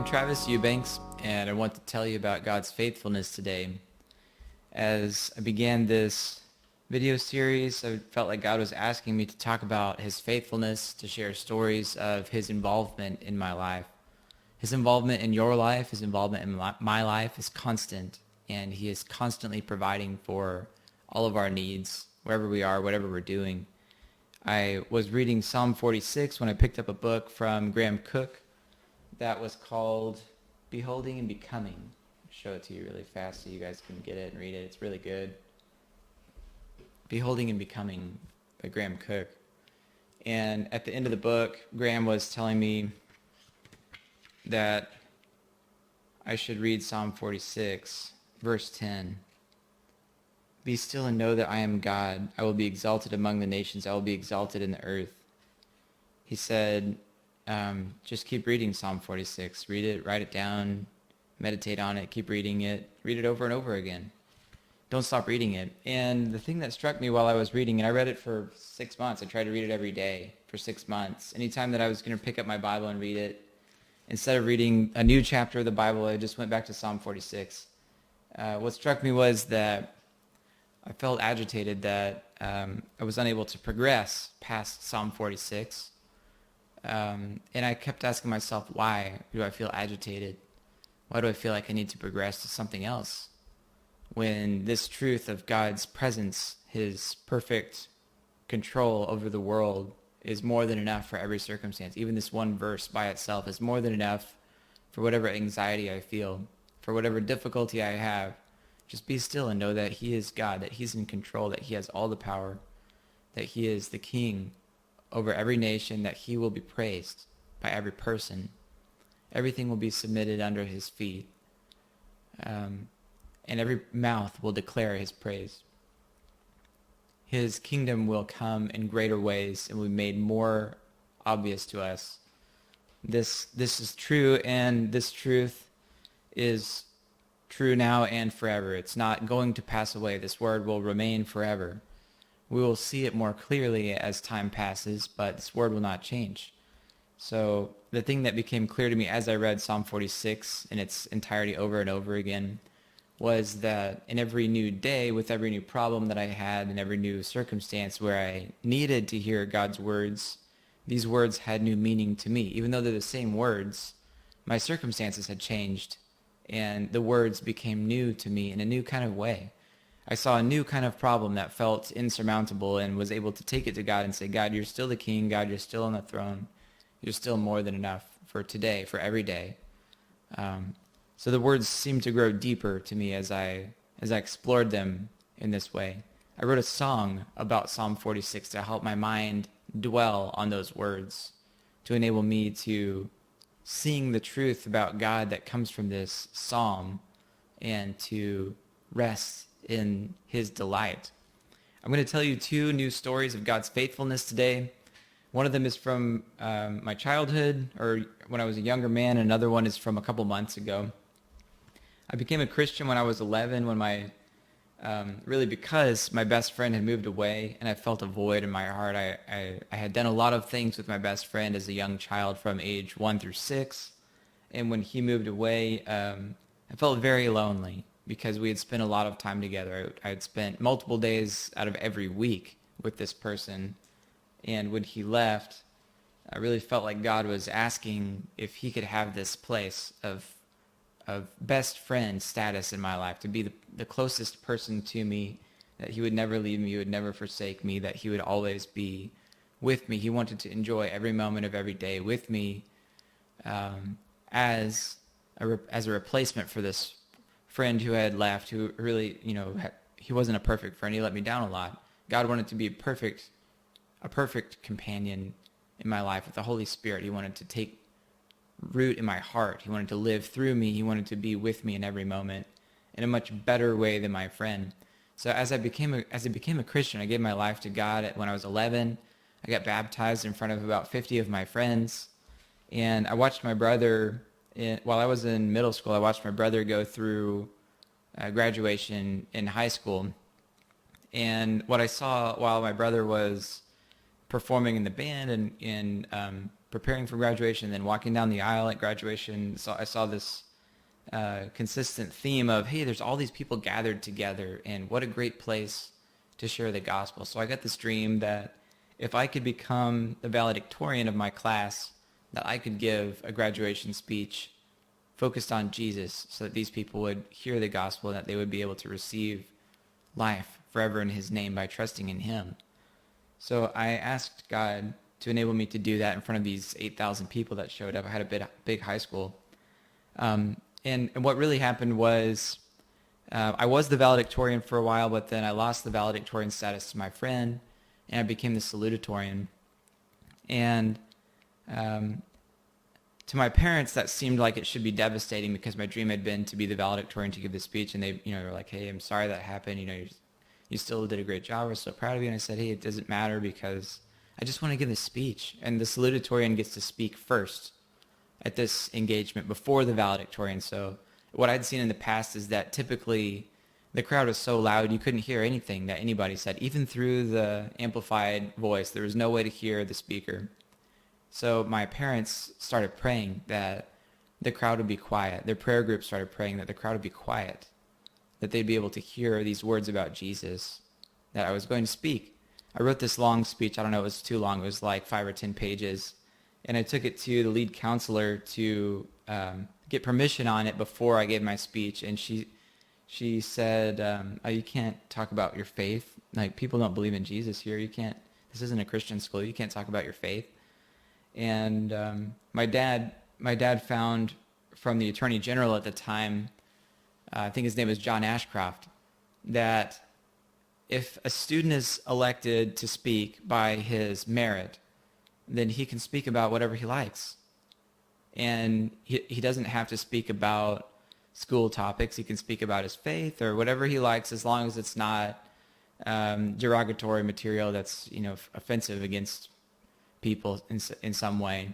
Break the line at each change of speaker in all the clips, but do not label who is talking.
Travis Eubanks, and I want to tell you about God's faithfulness today. As I began this video series, I felt like God was asking me to talk about his faithfulness, to share stories of his involvement in my life. His involvement in your life, his involvement in my life is constant, and he is constantly providing for all of our needs, wherever we are, whatever we're doing. I was reading Psalm 46 when I picked up a book from Graham Cook that was called Beholding and Becoming. I'll show it to you really fast so you guys can get it and read it. It's really good. Beholding and Becoming by Graham Cook. And at the end of the book, Graham was telling me that I should read Psalm 46, verse 10. Be still and know that I am God. I will be exalted among the nations. I will be exalted in the earth. He said, just keep reading Psalm 46. Read it, write it down, meditate on it, keep reading it, read it over and over again. Don't stop reading it. And the thing that struck me while I was reading, and I read it for 6 months. I tried to read it every day for 6 months. Anytime that I was going to pick up my Bible and read it, instead of reading a new chapter of the Bible, I just went back to Psalm 46. What struck me was that I felt agitated that I was unable to progress past Psalm 46. And I kept asking myself, why do I feel agitated? Why do I feel like I need to progress to something else? When this truth of God's presence, his perfect control over the world, is more than enough for every circumstance. Even this one verse by itself is more than enough for whatever anxiety I feel, for whatever difficulty I have. Just be still and know that he is God, that he's in control, that he has all the power, that he is the king over every nation, that he will be praised by every person. Everything will be submitted under his feet. And every mouth will declare his praise. His kingdom will come in greater ways and will be made more obvious to us. This is true, and this truth is true now and forever. It's not going to pass away. This word will remain forever. We will see it more clearly as time passes, but this word will not change. So the thing that became clear to me as I read Psalm 46 in its entirety over and over again was that in every new day, with every new problem that I had, in every new circumstance where I needed to hear God's words, these words had new meaning to me. Even though they're the same words, my circumstances had changed, and the words became new to me in a new kind of way. I saw a new kind of problem that felt insurmountable and was able to take it to God and say, God, you're still the king. God, you're still on the throne. You're still more than enough for today, for every day. So the words seemed to grow deeper to me as I explored them in this way. I wrote a song about Psalm 46 to help my mind dwell on those words, to enable me to sing the truth about God that comes from this psalm and to rest in his delight. I'm going to tell you 2 new stories of God's faithfulness today. One of them is from my childhood, or when I was a younger man. Another one is from a couple months ago. I became a Christian when I was 11, when really because my best friend had moved away and I felt a void in my heart. I had done a lot of things with my best friend as a young child from age 1 through 6. And when he moved away, I felt very lonely because we had spent a lot of time together. I had spent multiple days out of every week with this person. And when he left, I really felt like God was asking if he could have this place of best friend status in my life, to be the closest person to me, that he would never leave me, he would never forsake me, that he would always be with me. He wanted to enjoy every moment of every day with me as a replacement for this friend who had left, who really, he wasn't a perfect friend. He let me down a lot. God wanted to be a perfect companion in my life with the Holy Spirit. He wanted to take root in my heart. He wanted to live through me. He wanted to be with me in every moment in a much better way than my friend. So as I became a Christian, I gave my life to God when I was 11. I got baptized in front of about 50 of my friends, and I watched my brother while I was in middle school. I watched my brother go through graduation in high school, and what I saw while my brother was performing in the band and preparing for graduation, then walking down the aisle at graduation. So I saw this consistent theme of, hey, there's all these people gathered together, and what a great place to share the gospel. So I got this dream that if I could become the valedictorian of my class, that I could give a graduation speech focused on Jesus so that these people would hear the gospel, and that they would be able to receive life forever in his name by trusting in him. So I asked God to enable me to do that in front of these 8,000 people that showed up. I had a big high school. And what really happened was I was the valedictorian for a while, but then I lost the valedictorian status to my friend, and I became the salutatorian. And to my parents, that seemed like it should be devastating, because my dream had been to be the valedictorian, to give the speech, and they were like, hey, I'm sorry that happened. You still did a great job. We're so proud of you. And I said, hey, it doesn't matter, because I just want to give a speech. And the salutatorian gets to speak first at this engagement before the valedictorian. So what I'd seen in the past is that typically the crowd was so loud you couldn't hear anything that anybody said. Even through the amplified voice, there was no way to hear the speaker. So my parents started praying that the crowd would be quiet. Their prayer group started praying that the crowd would be quiet, that they'd be able to hear these words about Jesus that I was going to speak. I wrote this long speech. I don't know, it was too long. It was like 5 or 10 pages. And I took it to the lead counselor to get permission on it before I gave my speech. And she said, oh, you can't talk about your faith. Like, people don't believe in Jesus here. This isn't a Christian school. You can't talk about your faith. And my dad found from the Attorney General at the time, I think his name was John Ashcroft, that if a student is elected to speak by his merit, then he can speak about whatever he likes. And he doesn't have to speak about school topics. He can speak about his faith or whatever he likes, as long as it's not derogatory material that's offensive against people in some way.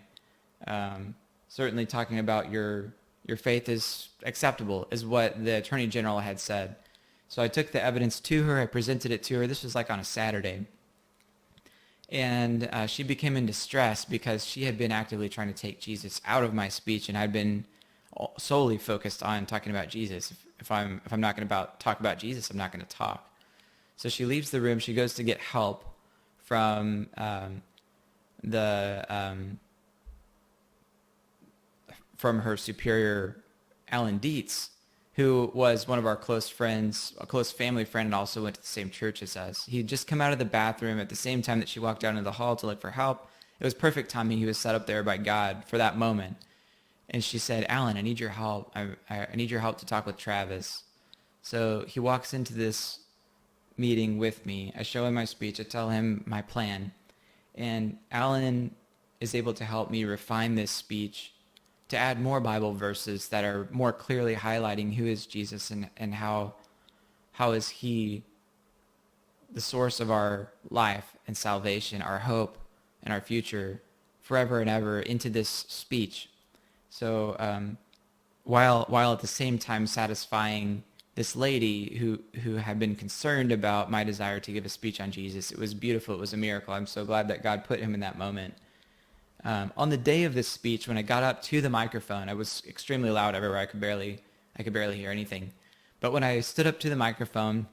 Certainly talking about your faith is acceptable, is what the Attorney General had said. So I took the evidence to her. I presented it to her. This was like on a Saturday. And she became in distress, because she had been actively trying to take Jesus out of my speech, and I'd been solely focused on talking about Jesus. If I'm not going to talk about Jesus, I'm not going to talk. So she leaves the room. She goes to get help from from her superior, Alan Dietz, who was one of our close friends, a close family friend, and also went to the same church as us. He'd just come out of the bathroom at the same time that she walked down into the hall to look for help. It was perfect timing. He was set up there by God for that moment. And she said, Alan, I need your help. I need your help to talk with Travis. So he walks into this meeting with me. I show him my speech. I tell him my plan. And Alan is able to help me refine this speech to add more Bible verses that are more clearly highlighting who is Jesus, and how is he the source of our life and salvation, our hope and our future forever and ever, into this speech. So while at the same time satisfying this lady who had been concerned about my desire to give a speech on Jesus, it was beautiful. It was a miracle. I'm so glad that God put him in that moment. On the day of this speech, when I got up to the microphone, I was extremely loud everywhere. I could barely hear anything. But when I stood up to the microphone,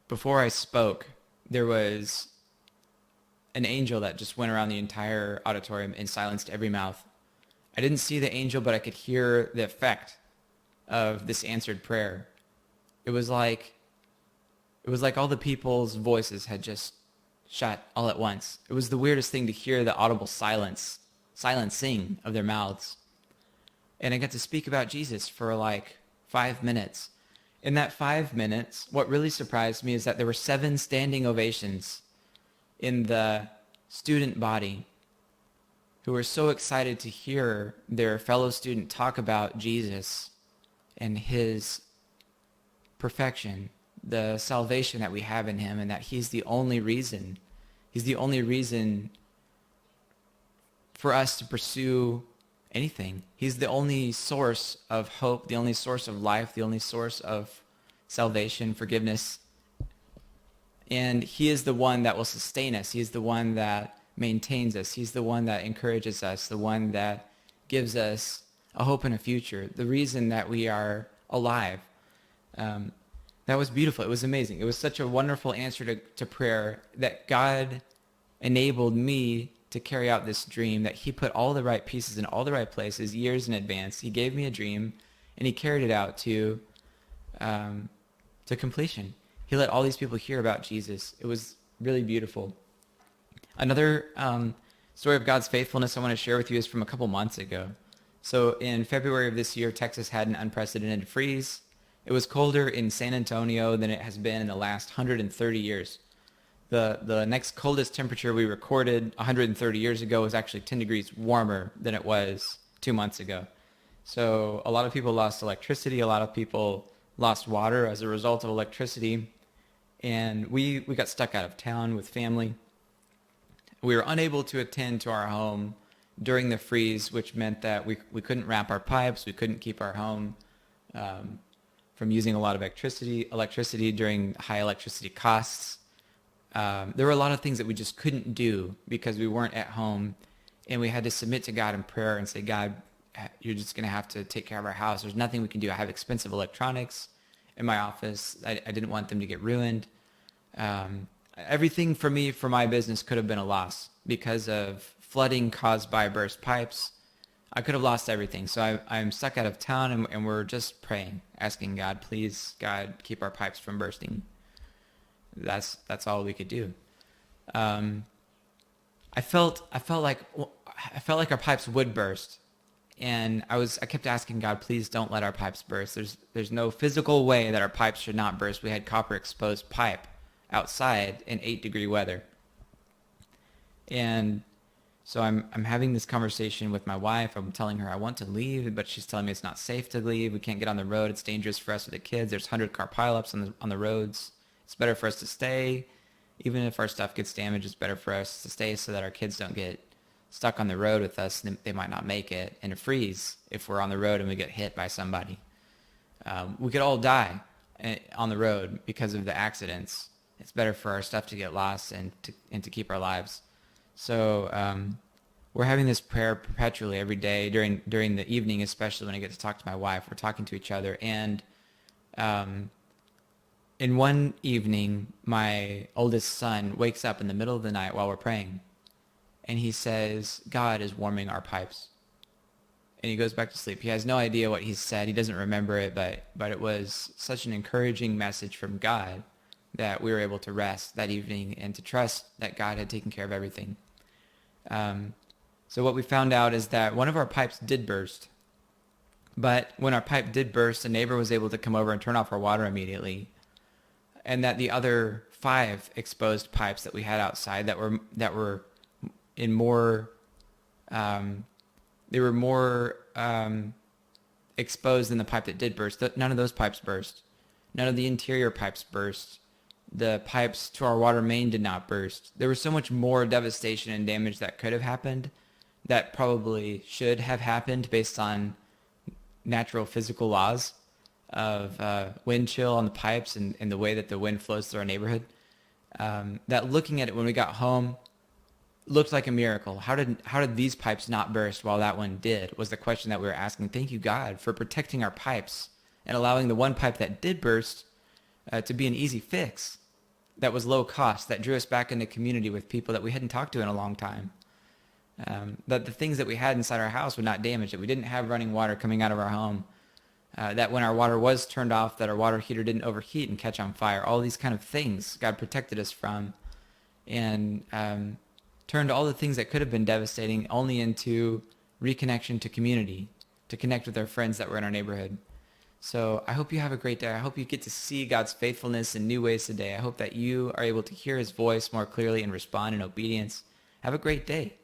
before I spoke, there was an angel that just went around the entire auditorium and silenced every mouth. I didn't see the angel, but I could hear the effect of this answered prayer. It was like all the people's voices had just shut all at once. It was the weirdest thing to hear the audible silencing of their mouths. And I got to speak about Jesus for like 5 minutes. In that 5 minutes, what really surprised me is that there were 7 standing ovations in the student body who were so excited to hear their fellow student talk about Jesus and his perfection, the salvation that we have in him, and that he's the only reason for us to pursue anything. He's the only source of hope, the only source of life, the only source of salvation, forgiveness. And he is the one that will sustain us. He is the one that maintains us. He's the one that encourages us, the one that gives us a hope and a future, the reason that we are alive. That was beautiful. It was amazing. It was such a wonderful answer to prayer that God enabled me to carry out this dream, that he put all the right pieces in all the right places years in advance. He gave me a dream, and he carried it out to completion. He let all these people hear about Jesus. It was really beautiful. Another story of God's faithfulness I want to share with you is from a couple months ago. So in February of this year, Texas had an unprecedented freeze. It was colder in San Antonio than it has been in the last 130 years. The next coldest temperature we recorded 130 years ago was actually 10 degrees warmer than it was 2 months ago. So a lot of people lost electricity. A lot of people lost water as a result of electricity. And we got stuck out of town with family. We were unable to attend to our home during the freeze, which meant that we couldn't wrap our pipes. We couldn't keep our home from using a lot of electricity during high electricity costs. There were a lot of things that we just couldn't do because we weren't at home, and we had to submit to God in prayer and say, God, you're just going to have to take care of our house. There's nothing we can do. I have expensive electronics in my office. I didn't want them to get ruined. Everything for me, for my business, could have been a loss because of flooding caused by burst pipes. I could have lost everything. So I'm stuck out of town, and we're just praying, asking God, please, God, keep our pipes from bursting. That's all we could do. I felt like our pipes would burst, and I kept asking God, please don't let our pipes burst. There's no physical way that our pipes should not burst. We had copper exposed pipe outside in 8-degree weather, and so I'm having this conversation with my wife. I'm telling her I want to leave, but she's telling me it's not safe to leave. We can't get on the road. It's dangerous for us with the kids. There's 100-car pileups on the roads. It's better for us to stay. Even if our stuff gets damaged, it's better for us to stay so that our kids don't get stuck on the road with us. They might not make it in a freeze if we're on the road and we get hit by somebody. We could all die on the road because of the accidents. It's better for our stuff to get lost and to keep our lives. So we're having this prayer perpetually every day during the evening, especially when I get to talk to my wife. We're talking to each other, and in one evening, my oldest son wakes up in the middle of the night while we're praying, and he says, God is warming our pipes. And he goes back to sleep. He has no idea what he said. He doesn't remember it, but it was such an encouraging message from God that we were able to rest that evening and to trust that God had taken care of everything. So what we found out is that one of our pipes did burst. But when our pipe did burst, a neighbor was able to come over and turn off our water immediately. And that the other 5 exposed pipes that we had outside that were in more they were more exposed than the pipe that did burst. None of those pipes burst. None of the interior pipes burst. The pipes to our water main did not burst. There was so much more devastation and damage that could have happened that probably should have happened based on natural physical laws of wind chill on the pipes and the way that the wind flows through our neighborhood. That looking at it when we got home looked like a miracle. How did these pipes not burst while that one did, was the question that we were asking. Thank you, God, for protecting our pipes and allowing the one pipe that did burst to be an easy fix that was low cost, that drew us back into community with people that we hadn't talked to in a long time. That the things that we had inside our house would not damage it. We didn't have running water coming out of our home. That when our water was turned off, that our water heater didn't overheat and catch on fire. All these kind of things God protected us from, and turned all the things that could have been devastating only into reconnection to community, to connect with our friends that were in our neighborhood. So I hope you have a great day. I hope you get to see God's faithfulness in new ways today. I hope that you are able to hear his voice more clearly and respond in obedience. Have a great day.